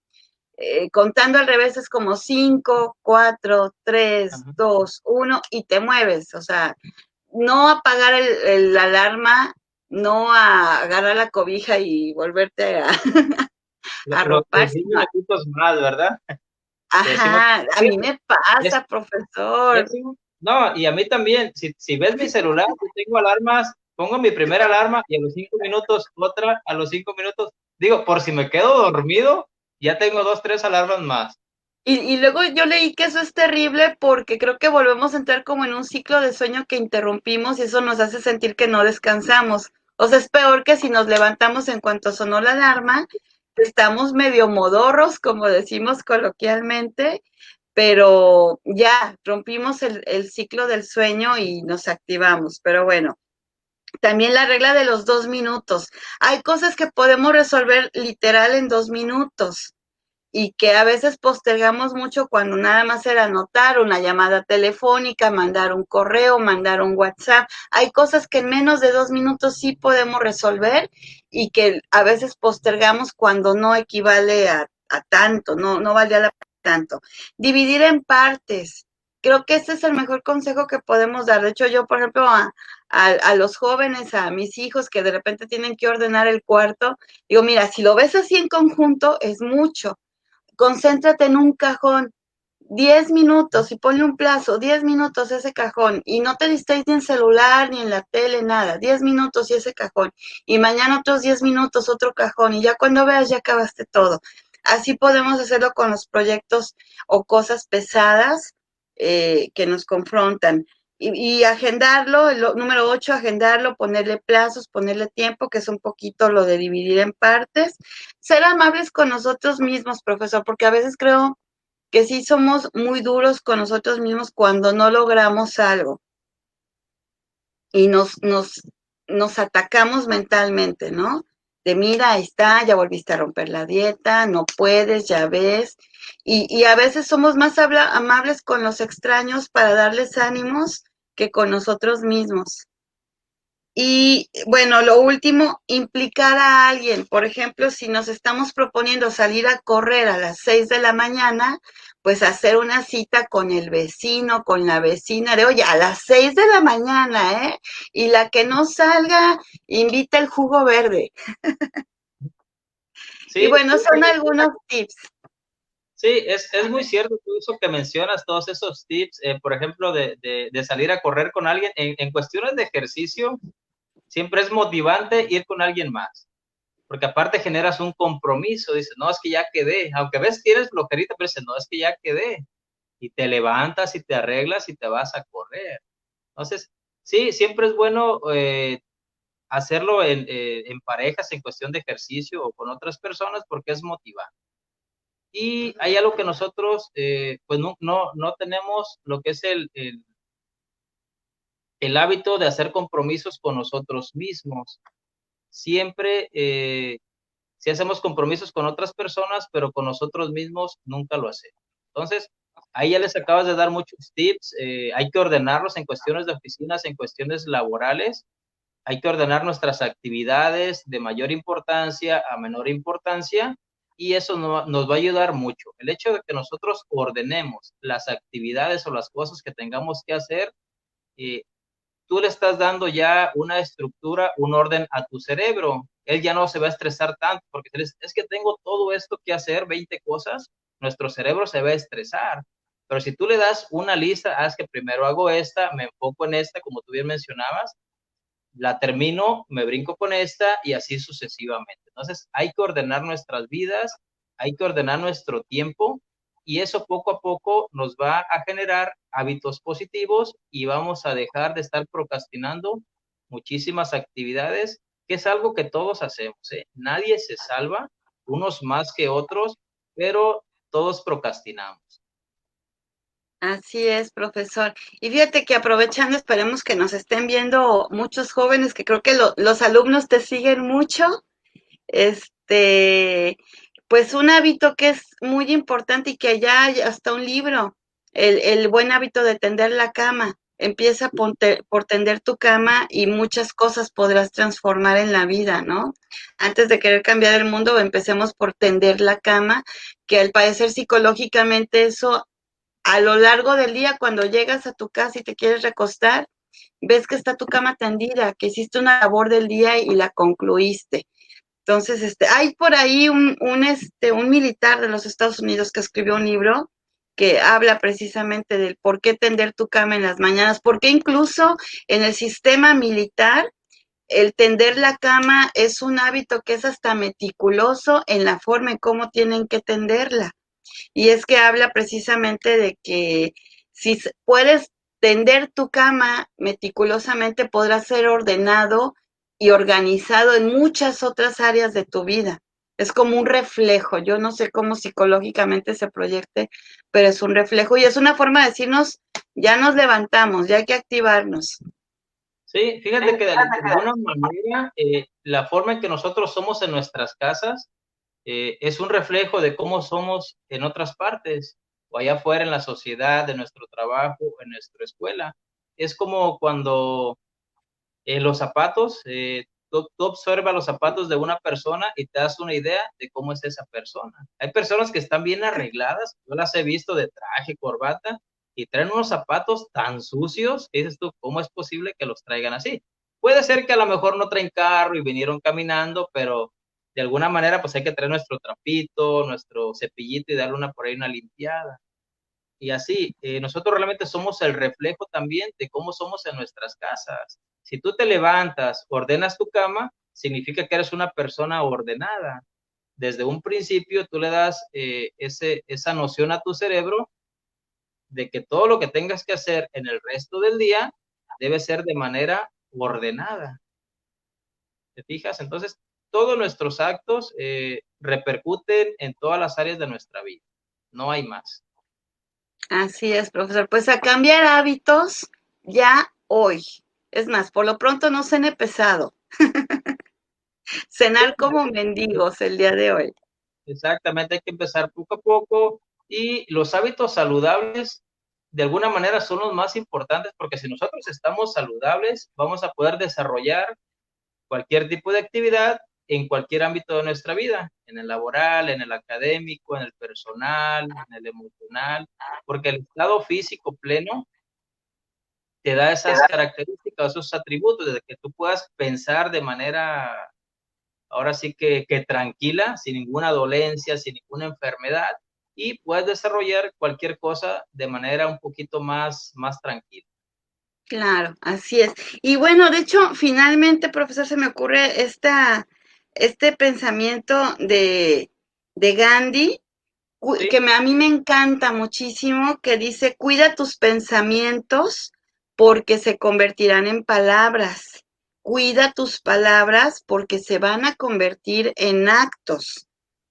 Contando al revés es como 5, 4, 3, 2, 1 y te mueves. O sea, no apagar el alarma, no a agarrar la cobija y volverte a, a ropar, los 10 sino, minutitos más, ¿verdad? Que decimos, ajá, a mí me es, pasa, profesor. eso, no, y a mí también, si ves mi celular, yo tengo alarmas, pongo mi primera alarma y a los 5 minutos otra, a los 5 minutos, digo, por si me quedo dormido, ya tengo dos, tres alarmas más. Y luego yo leí que eso es terrible porque creo que volvemos a entrar como en un ciclo de sueño que interrumpimos y eso nos hace sentir que no descansamos. O sea, es peor que si nos levantamos en cuanto sonó la alarma, estamos medio modorros, como decimos coloquialmente, pero ya rompimos el ciclo del sueño y nos activamos. Pero bueno, también la regla de los 2 minutos. Hay cosas que podemos resolver literal en 2 minutos y que a veces postergamos mucho cuando nada más era anotar una llamada telefónica, mandar un correo, mandar un WhatsApp. Hay cosas que en menos de 2 minutos sí podemos resolver y que a veces postergamos cuando no equivale a tanto, no valía la pena tanto. Dividir en partes. Creo que ese es el mejor consejo que podemos dar. De hecho, yo, por ejemplo, a los jóvenes, a mis hijos que de repente tienen que ordenar el cuarto, digo, mira, si lo ves así en conjunto, es mucho, concéntrate en un cajón, 10 minutos y ponle un plazo, 10 minutos ese cajón y no te distraes ni en celular ni en la tele, nada, 10 minutos y ese cajón y mañana otros 10 minutos otro cajón y ya cuando veas ya acabaste todo. Así podemos hacerlo con los proyectos o cosas pesadas que nos confrontan. Y agendarlo, el número 8, agendarlo, ponerle plazos, ponerle tiempo, que es un poquito lo de dividir en partes. Ser amables con nosotros mismos, profesor, porque a veces creo que sí somos muy duros con nosotros mismos cuando no logramos algo y nos atacamos mentalmente, ¿no? De mira, ahí está, ya volviste a romper la dieta, no puedes, ya ves. Y a veces somos más amables con los extraños para darles ánimos que con nosotros mismos. Y bueno, lo último, implicar a alguien. Por ejemplo, si nos estamos proponiendo salir a correr a las 6 de la mañana, pues hacer una cita con el vecino, con la vecina de, oye, a las 6 de la mañana, ¿eh? Y la que no salga, invita el jugo verde. Y Sí, bueno, sí, son algunos tips. Sí, es muy cierto todo eso que mencionas, todos esos tips, por ejemplo, de salir a correr con alguien. En cuestiones de ejercicio, siempre es motivante ir con alguien más, porque aparte generas un compromiso, dices, no, es que ya quedé, aunque ves tienes flojerita, pero dices, no, es que ya quedé, y te levantas y te arreglas y te vas a correr. Entonces, sí, siempre es bueno hacerlo en parejas, en cuestión de ejercicio o con otras personas, porque es motivante. Y hay algo que nosotros, pues no tenemos lo que es el hábito de hacer compromisos con nosotros mismos. Siempre, sí hacemos compromisos con otras personas, pero con nosotros mismos nunca lo hacemos. Entonces, ahí ya les acabas de dar muchos tips. Hay que ordenarlos en cuestiones de oficinas, en cuestiones laborales. Hay que ordenar nuestras actividades de mayor importancia a menor importancia, y eso nos va a ayudar mucho. El hecho de que nosotros ordenemos las actividades o las cosas que tengamos que hacer, eh, tú le estás dando ya una estructura, un orden a tu cerebro. Él ya no se va a estresar tanto, porque es que tengo todo esto que hacer, 20 cosas, nuestro cerebro se va a estresar. Pero si tú le das una lista, haz que primero hago esta, me enfoco en esta, como tú bien mencionabas, la termino, me brinco con esta y así sucesivamente. Entonces, hay que ordenar nuestras vidas, hay que ordenar nuestro tiempo, y eso poco a poco nos va a generar hábitos positivos y vamos a dejar de estar procrastinando muchísimas actividades, que es algo que todos hacemos, ¿eh? Nadie se salva, unos más que otros, pero todos procrastinamos. Así es, profesor. Y fíjate que aprovechando, esperemos que nos estén viendo muchos jóvenes, que creo que los alumnos te siguen mucho. Este, pues un hábito que es muy importante y que ya hay hasta un libro, el buen hábito de tender la cama. Empieza por tender tu cama y muchas cosas podrás transformar en la vida, ¿no? Antes de querer cambiar el mundo, empecemos por tender la cama, que al parecer psicológicamente eso a lo largo del día, cuando llegas a tu casa y te quieres recostar, ves que está tu cama tendida, que hiciste una labor del día y la concluiste. Entonces, hay por ahí un militar de los Estados Unidos que escribió un libro que habla precisamente del por qué tender tu cama en las mañanas, porque incluso en el sistema militar el tender la cama es un hábito que es hasta meticuloso en la forma en cómo tienen que tenderla. Y es que habla precisamente de que si puedes tender tu cama meticulosamente, podrás ser ordenado y organizado en muchas otras áreas de tu vida. Es como un reflejo. Yo no sé cómo psicológicamente se proyecte, pero es un reflejo y es una forma de decirnos, ya nos levantamos, ya hay que activarnos. Sí, fíjate que de alguna manera la forma en que nosotros somos en nuestras casas es un reflejo de cómo somos en otras partes, o allá afuera en la sociedad, en nuestro trabajo, en nuestra escuela. Es como cuando los zapatos, tú observas los zapatos de una persona y te das una idea de cómo es esa persona. Hay personas que están bien arregladas, yo las he visto de traje, corbata, y traen unos zapatos tan sucios que dices tú, ¿cómo es posible que los traigan así? Puede ser que a lo mejor no traen carro y vinieron caminando, pero de alguna manera pues hay que traer nuestro trapito, nuestro cepillito y darle una por ahí una limpiada. Y así, nosotros realmente somos el reflejo también de cómo somos en nuestras casas. Si tú te levantas, ordenas tu cama, significa que eres una persona ordenada. Desde un principio tú le das esa noción a tu cerebro de que todo lo que tengas que hacer en el resto del día debe ser de manera ordenada. ¿Te fijas? Entonces, todos nuestros actos repercuten en todas las áreas de nuestra vida. No hay más. Así es, profesor. Pues a cambiar hábitos ya hoy. Es más, por lo pronto no cene pesado. Cenar como mendigos el día de hoy. Exactamente, hay que empezar poco a poco, y los hábitos saludables de alguna manera son los más importantes, porque si nosotros estamos saludables vamos a poder desarrollar cualquier tipo de actividad en cualquier ámbito de nuestra vida, en el laboral, en el académico, en el personal, en el emocional, porque el estado físico pleno te da esas características, esos atributos, de que tú puedas pensar de manera ahora sí que tranquila, sin ninguna dolencia, sin ninguna enfermedad, y puedes desarrollar cualquier cosa de manera un poquito más tranquila. Claro, así es. Y bueno, de hecho, finalmente, profesor, se me ocurre este pensamiento de Gandhi, ¿Sí? que a mí me encanta muchísimo, que dice, cuida tus pensamientos porque se convertirán en palabras. Cuida tus palabras porque se van a convertir en actos.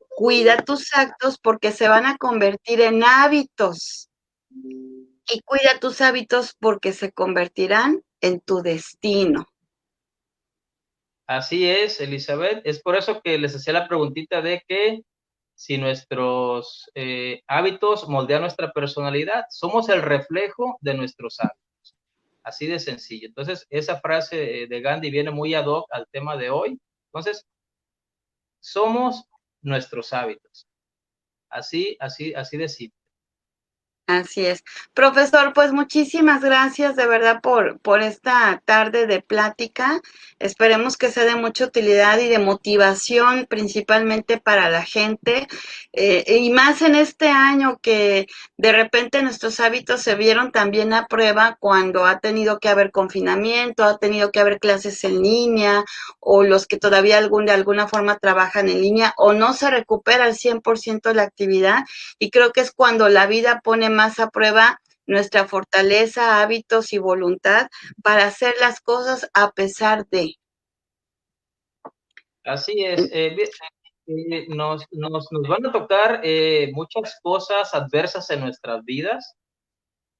Cuida tus actos porque se van a convertir en hábitos. Y cuida tus hábitos porque se convertirán en tu destino. Así es, Elizabeth. Es por eso que les hacía la preguntita de que si nuestros hábitos moldean nuestra personalidad, somos el reflejo de nuestros hábitos. Así de sencillo. Entonces, esa frase de Gandhi viene muy ad hoc al tema de hoy. Entonces, somos nuestros hábitos. Así de simple. Así es. Profesor, pues muchísimas gracias de verdad por esta tarde de plática. Esperemos que sea de mucha utilidad y de motivación principalmente para la gente. Y más en este año que de repente nuestros hábitos se vieron también a prueba cuando ha tenido que haber confinamiento, ha tenido que haber clases en línea o los que todavía de alguna forma trabajan en línea o no se recupera al 100% la actividad. Y creo que es cuando la vida pone más a prueba nuestra fortaleza, hábitos y voluntad para hacer las cosas a pesar de. Así es. Nos van a tocar muchas cosas adversas en nuestras vidas.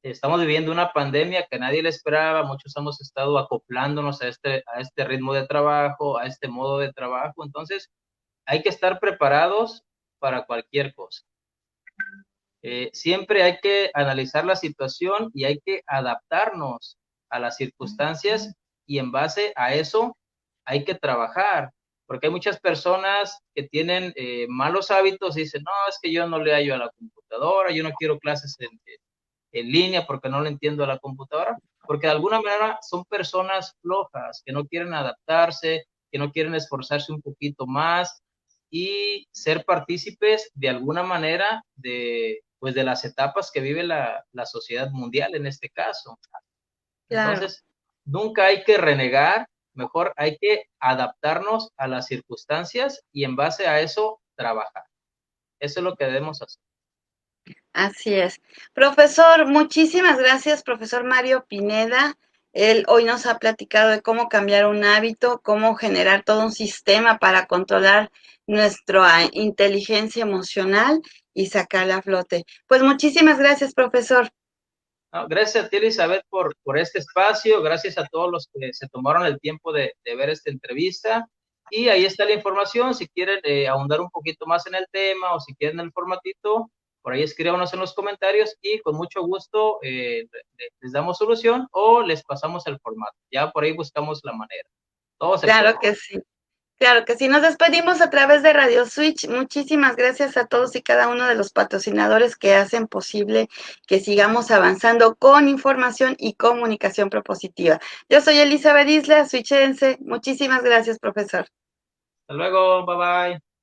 Estamos viviendo una pandemia que nadie le esperaba, muchos hemos estado acoplándonos a este ritmo de trabajo, a este modo de trabajo, entonces hay que estar preparados para cualquier cosa. Siempre hay que analizar la situación y hay que adaptarnos a las circunstancias y en base a eso hay que trabajar, porque hay muchas personas que tienen malos hábitos y dicen, no, es que yo no le hallo a la computadora, yo no quiero clases en línea porque no le entiendo a la computadora, porque de alguna manera son personas flojas, que no quieren adaptarse, que no quieren esforzarse un poquito más y ser partícipes de alguna manera pues de las etapas que vive la sociedad mundial en este caso. Claro, Entonces, nunca hay que renegar, mejor hay que adaptarnos a las circunstancias y en base a eso trabajar. Eso es lo que debemos hacer. así es. Profesor, muchísimas gracias, profesor Mario Pineda. Él hoy nos ha platicado de cómo cambiar un hábito, cómo generar todo un sistema para controlar nuestra inteligencia emocional y sacarla a flote. Pues muchísimas gracias, profesor. No, gracias a ti, Elizabeth, por este espacio. Gracias a todos los que se tomaron el tiempo de ver esta entrevista. Y ahí está la información. Si quieren ahondar un poquito más en el tema o si quieren el formatito, por ahí escríbanos en los comentarios y con mucho gusto les damos solución o les pasamos el formato. Ya por ahí buscamos la manera. Todo se puede. Claro que sí. Claro que sí, nos despedimos a través de Radio Switch. Muchísimas gracias a todos y cada uno de los patrocinadores que hacen posible que sigamos avanzando con información y comunicación propositiva. Yo soy Elizabeth Isla, switchense. Muchísimas gracias, profesor. Hasta luego. Bye bye.